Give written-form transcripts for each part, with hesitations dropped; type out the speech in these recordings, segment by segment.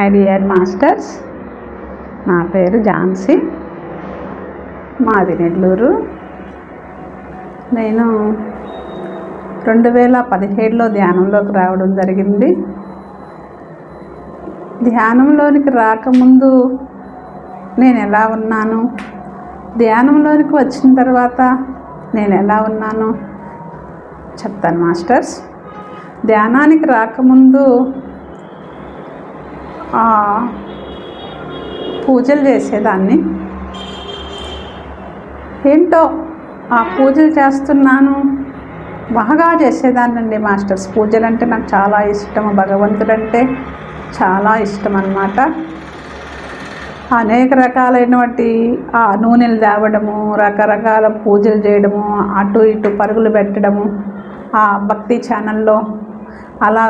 My dear masters, నా పేరు ఝాన్సీ, మాది నెల్లూరు. నేను 2017లో ధ్యానంలోకి రావడం జరిగింది. ధ్యానంలోనికి రాకముందు నేను ఎలా ఉన్నాను, ధ్యానంలోనికి వచ్చిన తర్వాత నేను ఎలా ఉన్నాను చెప్తాను మాస్టర్స్. ధ్యానానికి రాకముందు పూజలు చేసేదాన్ని. ఏంటో ఆ పూజలు చేస్తున్నాను, బాగా చేసేదాన్నండి మాస్టర్స్. పూజలు అంటే నాకు చాలా ఇష్టము, భగవంతుడంటే చాలా ఇష్టం అన్నమాట. అనేక రకాలైనటువంటి నూనెలు తేవడము, రకరకాల పూజలు చేయడము, అటు ఇటు పరుగులు పెట్టడము, భక్తి ఛానల్లో అలా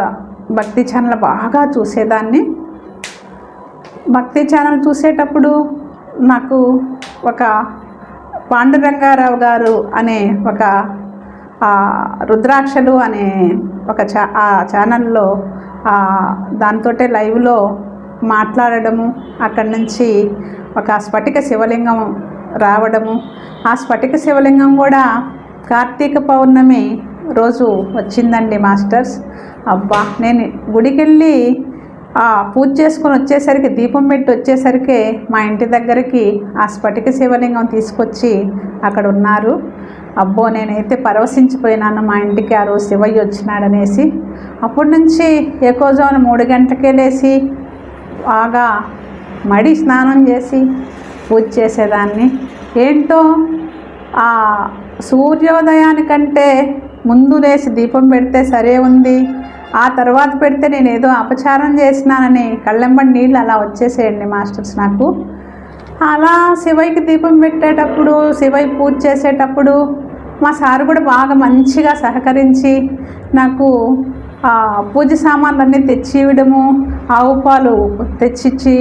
భక్తి ఛానల్ బాగా చూసేదాన్ని. భక్తి ఛానల్ చూసేటప్పుడు నాకు ఒక పాండురంగారావు గారు అనే ఒక రుద్రాక్షలు అనే ఒక ఛానల్లో దాంతోటే లైవ్లో మాట్లాడడము, అక్కడి నుంచి ఒక స్ఫటిక శివలింగం రావడము, ఆ స్ఫటిక శివలింగం కూడా కార్తీక పౌర్ణమి రోజు వచ్చిందండి మాస్టర్స్. అబ్బా, నేను గుడికి వెళ్ళి పూజ చేసుకొని వచ్చేసరికి, దీపం పెట్టి వచ్చేసరికి మా ఇంటి దగ్గరికి ఆ స్ఫటిక శివలింగం తీసుకొచ్చి అక్కడ ఉన్నారు. అబ్బో, నేనైతే పరవశించిపోయినాను మా ఇంటికి ఆ రోజు శివయ్య వచ్చినాడనేసి. అప్పటి నుంచి ఎక్కువజామున 3 గంటలకే లేచి బాగా మడి స్నానం చేసి పూజ చేసేదాన్ని. ఏంటో సూర్యోదయానికంటే ముందు లేచి దీపం పెడితే సరే ఉంది, ఆ తర్వాత పెడితే నేను ఏదో అపచారం చేసినానని కళ్ళెంబడి నీళ్ళు అలా వచ్చేసేయండి మాస్టర్స్ నాకు. అలా శివయ్యకి దీపం పెట్టేటప్పుడు, శివయ్య పూజ చేసేటప్పుడు మా సారు కూడా బాగా మంచిగా సహకరించి నాకు పూజ సామాన్లన్నీ తెచ్చి ఇవ్వడము, ఆవు పాలు తెచ్చిచ్చి,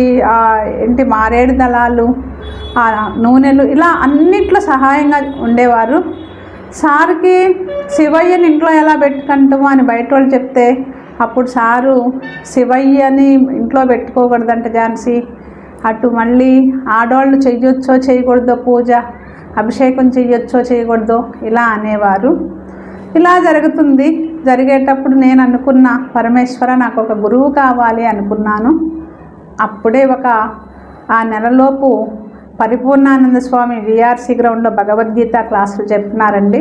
మారేడు దళాలు, నూనెలు, ఇలా అన్నిట్లో సహాయంగా ఉండేవారు. సార్కి శివయ్యని ఇంట్లో ఎలా పెట్టుకుంటాము అని బయట వాళ్ళు చెప్తే, అప్పుడు సారు శివయ్యని ఇంట్లో పెట్టుకోకూడదంట ఝాన్సీ, అటు మళ్ళీ ఆడవాళ్ళు చెయ్యొచ్చో చేయకూడదో పూజ, అభిషేకం చెయ్యొచ్చో చేయకూడదో ఇలా అనేవారు. ఇలా జరుగుతుంది. జరిగేటప్పుడు నేను అనుకున్న, పరమేశ్వర నాకు ఒక గురువు కావాలి అనుకున్నాను. అప్పుడే ఆ నెలలోపు పరిపూర్ణానంద స్వామి విఆర్సి గ్రౌండ్లో భగవద్గీత క్లాసులు చెప్తున్నారండి.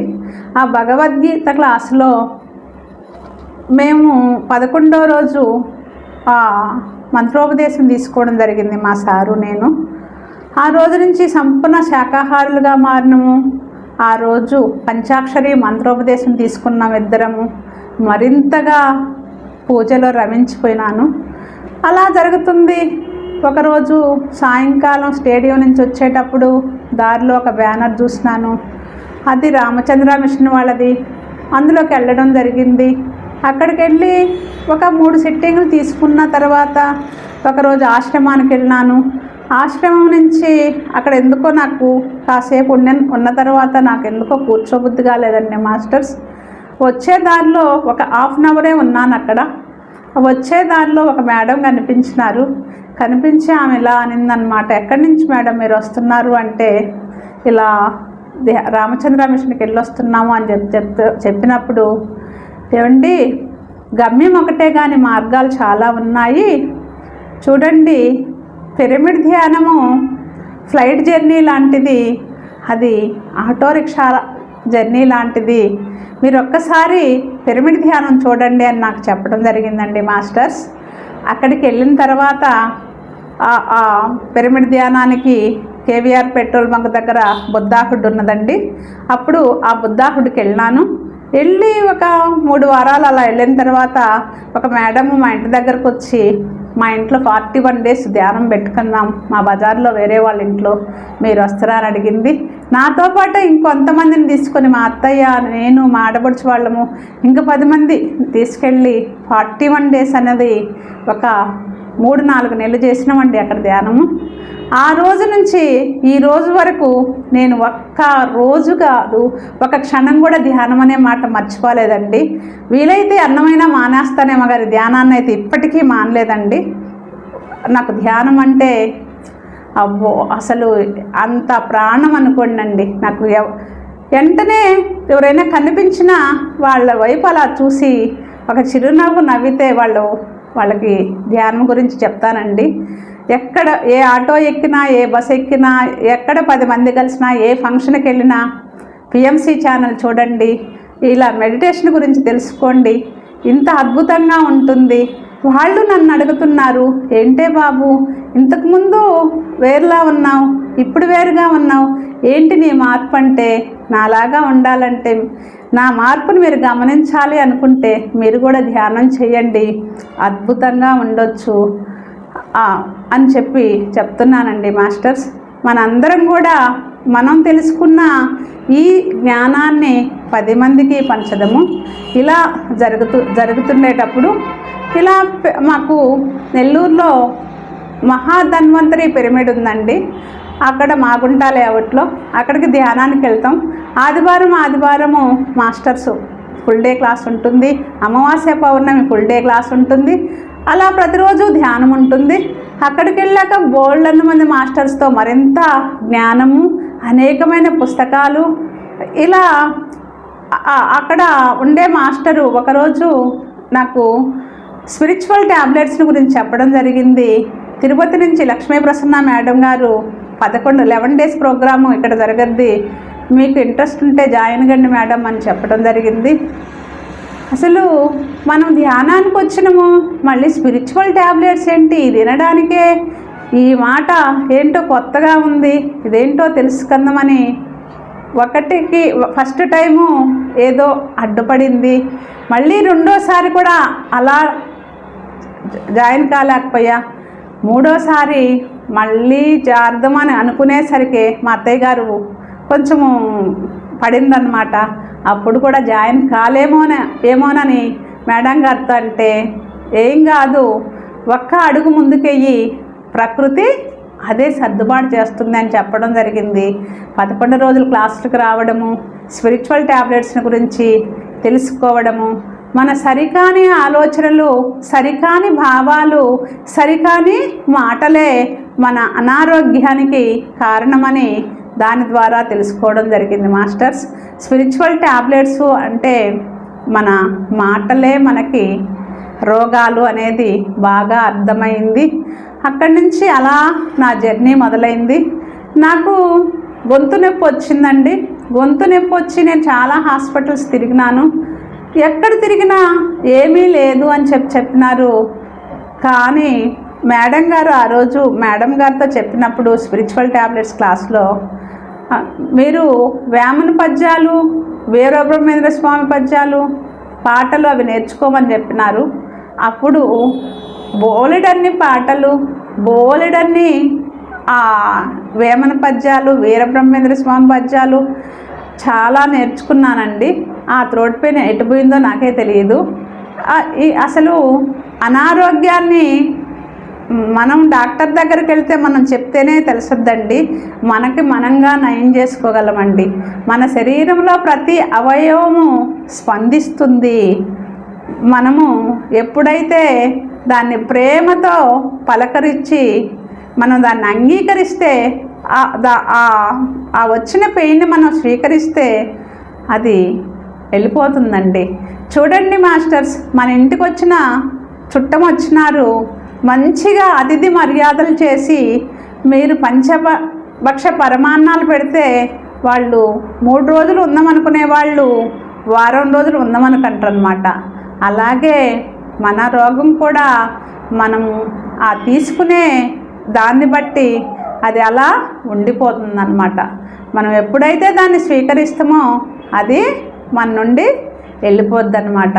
ఆ భగవద్గీత క్లాసులో మేము 11వ రోజు మంత్రోపదేశం తీసుకోవడం జరిగింది మా సారు నేను. ఆ రోజు నుంచి సంపూర్ణ శాకాహారులుగా మారినము. ఆ రోజు పంచాక్షరి మంత్రోపదేశం తీసుకున్నాం ఇద్దరము. మరింతగా పూజలో రమించిపోయినాను. అలా జరుగుతుంది. ఒకరోజు సాయంకాలం స్టేడియం నుంచి వచ్చేటప్పుడు దారిలో ఒక బ్యానర్ చూసినాను. అది రామచంద్ర మిషన్ వాళ్ళది. అందులోకి వెళ్ళడం జరిగింది. అక్కడికి వెళ్ళి ఒక 3 సిట్టింగులు తీసుకున్న తర్వాత ఒకరోజు ఆశ్రమానికి వెళ్ళినాను. ఆశ్రమం నుంచి అక్కడ ఎందుకో నాకు కాసేపు ఉన్న తర్వాత నాకు ఎందుకో కూర్చోబుద్ధి కాలేదండి మాస్టర్స్. వచ్చే దారిలో ఒక హాఫ్ అన్ అవరే ఉన్నాను అక్కడ. వచ్చే దారిలో ఒక మేడం కనిపించి ఆమె ఇలా అనిందనమాట, ఎక్కడి నుంచి మేడం మీరు వస్తున్నారు అంటే, ఇలా రామచంద్ర మిషన్కి వెళ్ళి వస్తున్నాము అని చెప్పినప్పుడు, ఏమండి గమ్యం ఒకటే కానీ మార్గాలు చాలా ఉన్నాయి చూడండి, పిరమిడ్ ధ్యానము ఫ్లైట్ జర్నీ లాంటిది, అది ఆటో రిక్షా జర్నీ లాంటిది, మీరు ఒక్కసారి పిరమిడ్ ధ్యానం చూడండి అని నాకు చెప్పడం జరిగిందండి మాస్టర్స్. అక్కడికి వెళ్ళిన తర్వాత పిరమిడ్ ధ్యానానికి కేవీఆర్ పెట్రోల్ బంక్ దగ్గర బుద్ధాహుడ్ ఉన్నదండి. అప్పుడు ఆ బుద్ధాహుడ్కి వెళ్ళి ఒక 3 వారాలు అలా వెళ్ళిన తర్వాత ఒక మేడం మా ఇంటి దగ్గరకు వచ్చి, మా ఇంట్లో 41 డేస్ ధ్యానం పెట్టుకుందాం, మా బజార్లో వేరే వాళ్ళ ఇంట్లో మీరు వస్తారా అని అడిగింది. నాతో పాటు ఇంకొంతమందిని తీసుకొని, మా అత్తయ్య, నేను, మా ఆడపడుచు వాళ్ళము, ఇంకా 10 మంది తీసుకెళ్ళి 41 డేస్ అనేది ఒక 3-4 నెలలు చేసినామండి అక్కడ ధ్యానము. ఆ రోజు నుంచి ఈ రోజు వరకు నేను ఒక్క రోజు కాదు, ఒక క్షణం కూడా ధ్యానం అనే మాట మర్చిపోలేదండి. వీలైతే అన్నమైనా మానేస్తానేమో గారి ధ్యానాన్ని అయితే ఇప్పటికీ మానలేదండి. నాకు ధ్యానం అంటే అబ్బో అసలు అంత ప్రాణం అనుకోండి. నాకు వెంటనే ఎవరైనా కనిపించినా వాళ్ళ వైపు అలా చూసి ఒక చిరునవ్వు నవ్వితే వాళ్ళకి ధ్యానం గురించి చెప్తానండి. ఎక్కడ ఏ ఆటో ఎక్కినా, ఏ బస్ ఎక్కినా, ఎక్కడ 10 మంది కలిసినా, ఏ ఫంక్షన్కి వెళ్ళినా పిఎంసి ఛానల్ చూడండి, ఇలా మెడిటేషన్ గురించి తెలుసుకోండి, ఇంత అద్భుతంగా ఉంటుంది. వాళ్ళు నన్ను అడుగుతున్నారు, ఏంటే బాబు ఇంతకుముందు వేరులా ఉన్నావు, ఇప్పుడు వేరుగా ఉన్నావు, ఏంటి నీ మార్పు అంటే, నాలాగా ఉండాలంటే నా మార్పును మీరు గమనించాలి అనుకుంటే మీరు కూడా ధ్యానం చేయండి, అద్భుతంగా ఉండొచ్చు అని చెప్తున్నానండి మాస్టర్స్. మనందరం కూడా మనం తెలుసుకున్న ఈ జ్ఞానాన్ని 10 మందికి పంచడము ఇలా జరుగుతుండేటప్పుడు ఇలా మాకు నెల్లూరులో మహాధన్వంతరి పిరమిడ్ ఉందండి. అక్కడ మాగుంట లేఅవుట్లో అక్కడికి ధ్యానానికి వెళ్తాం. ఆదివారము మాస్టర్స్ ఫుల్ డే క్లాస్ ఉంటుంది, అమావాస్య పౌర్ణమి ఫుల్ డే క్లాస్ ఉంటుంది. అలా ప్రతిరోజు ధ్యానం ఉంటుంది. అక్కడికి వెళ్ళాక బోల్డెన్ మంది మాస్టర్స్తో మరింత జ్ఞానము, అనేకమైన పుస్తకాలు. ఇలా అక్కడ ఉండే మాస్టరు ఒకరోజు నాకు స్పిరిచువల్ ట్యాబ్లెట్స్ గురించి చెప్పడం జరిగింది. తిరుపతి నుంచి లక్ష్మీ ప్రసన్న మేడం గారు 11 డేస్ ప్రోగ్రాము ఇక్కడ జరగద్ది, మీకు ఇంట్రెస్ట్ ఉంటే జాయిన్ కండి మేడం అని చెప్పడం జరిగింది. అసలు మనం ధ్యానానికి వచ్చినాము, మళ్ళీ స్పిరిచువల్ ట్యాబ్లెట్స్ ఏంటి తినడానికే, ఈ మాట ఏంటో కొత్తగా ఉంది, ఇదేంటో తెలుసుకుందామని ఒకటికి ఫస్ట్ టైము ఏదో అడ్డుపడింది. మళ్ళీ రెండోసారి కూడా అలా జాయిన్ కాలేకపోయా. మూడోసారి మళ్ళీ జార్దమని అనుకునేసరికి మా అత్తయ్య గారు కొంచెము పడిందనమాట. అప్పుడు కూడా జాయిన్ ఏమోనని మేడం గారితో అంటే, ఏం కాదు, ఒక్క అడుగు ముందుకెయ్యి, ప్రకృతి అదే సర్దుబాటు చేస్తుంది అని చెప్పడం జరిగింది. 11 రోజులు క్లాసులకు రావడము, స్పిరిచువల్ ట్యాబ్లెట్స్ని గురించి తెలుసుకోవడము, మన సరికాని ఆలోచనలు, సరికాని భావాలు, సరికాని మాటలే మన అనారోగ్యానికి కారణమని దాని ద్వారా తెలుసుకోవడం జరిగింది మాస్టర్స్. స్పిరిచువల్ ట్యాబ్లెట్స్ అంటే మన మాటలే మనకి రోగాలు అనేది బాగా అర్థమైంది. అక్కడి నుంచి అలా నా జర్నీ మొదలైంది. నాకు గొంతు నొప్పి వచ్చిందండి. గొంతు నొప్పి వచ్చి నేను చాలా హాస్పిటల్స్ తిరిగినాను. ఎక్కడ తిరిగినా ఏమీ లేదు అని చెప్పినారు. కానీ మేడం గారు ఆ రోజు మేడం గారితో చెప్పినప్పుడు స్పిరిచువల్ ట్యాబ్లెట్స్ క్లాస్లో మీరు వేమన పద్యాలు, వీరబ్రహ్మేంద్ర స్వామి పద్యాలు, పాటలు అవి నేర్చుకోమని చెప్పినారు. అప్పుడు బోలెడన్ని పాటలు, బోలెడన్ని వేమన పద్యాలు, వీరబ్రహ్మేంద్ర స్వామి పద్యాలు చాలా నేర్చుకున్నానండి. ఆ త్రోట్ పెయిన్ ఎటు పోయిందో నాకే తెలియదు. అసలు అనారోగ్యాన్ని మనం డాక్టర్ దగ్గరికి వెళ్తే మనం చెప్తేనే తెలుసుద్దండి, మనకి మనంగా నయం చేసుకోగలమండి. మన శరీరంలో ప్రతి అవయవము స్పందిస్తుంది. మనము ఎప్పుడైతే దాన్ని ప్రేమతో పలకరించి మనం దాన్ని అంగీకరిస్తే, ఆ వచ్చిన పెయిన్ని మనం స్వీకరిస్తే అది వెళ్ళిపోతుందండి. చూడండి మాస్టర్స్, మన ఇంటికి వచ్చిన చుట్టం వచ్చినారు, మంచిగా అతిథి మర్యాదలు చేసి మీరు పంచభక్ష పరమాన్నాలు పెడితే వాళ్ళు 3 రోజులు ఉందామనుకునే వాళ్ళు వారం రోజులు ఉందామనుకుంటారనమాట. అలాగే మన రోగం కూడా మనము ఆ తీసుకునే దాన్ని బట్టి అది అలా ఉండిపోతుందన్నమాట. మనం ఎప్పుడైతే దాన్ని స్వీకరిస్తామో అది మన నుండి వెళ్ళిపోద్ది అన్నమాట.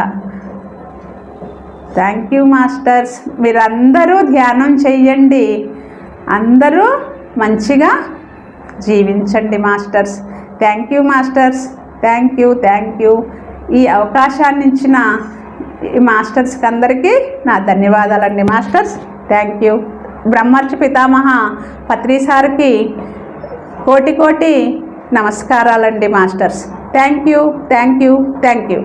Thank you masters. మీరందరూ ధ్యానం చెయ్యండి, అందరూ మంచిగా జీవించండి masters. Thank you masters. Thank you. ఈ అవకాశాన్ని ఇచ్చిన ఈ మాస్టర్స్కి అందరికీ నా ధన్యవాదాలండి మాస్టర్స్. Thank you. బ్రహ్మర్షి పితామహ పత్రి సార్కి కోటి నమస్కారాలండి మాస్టర్స్. Thank you.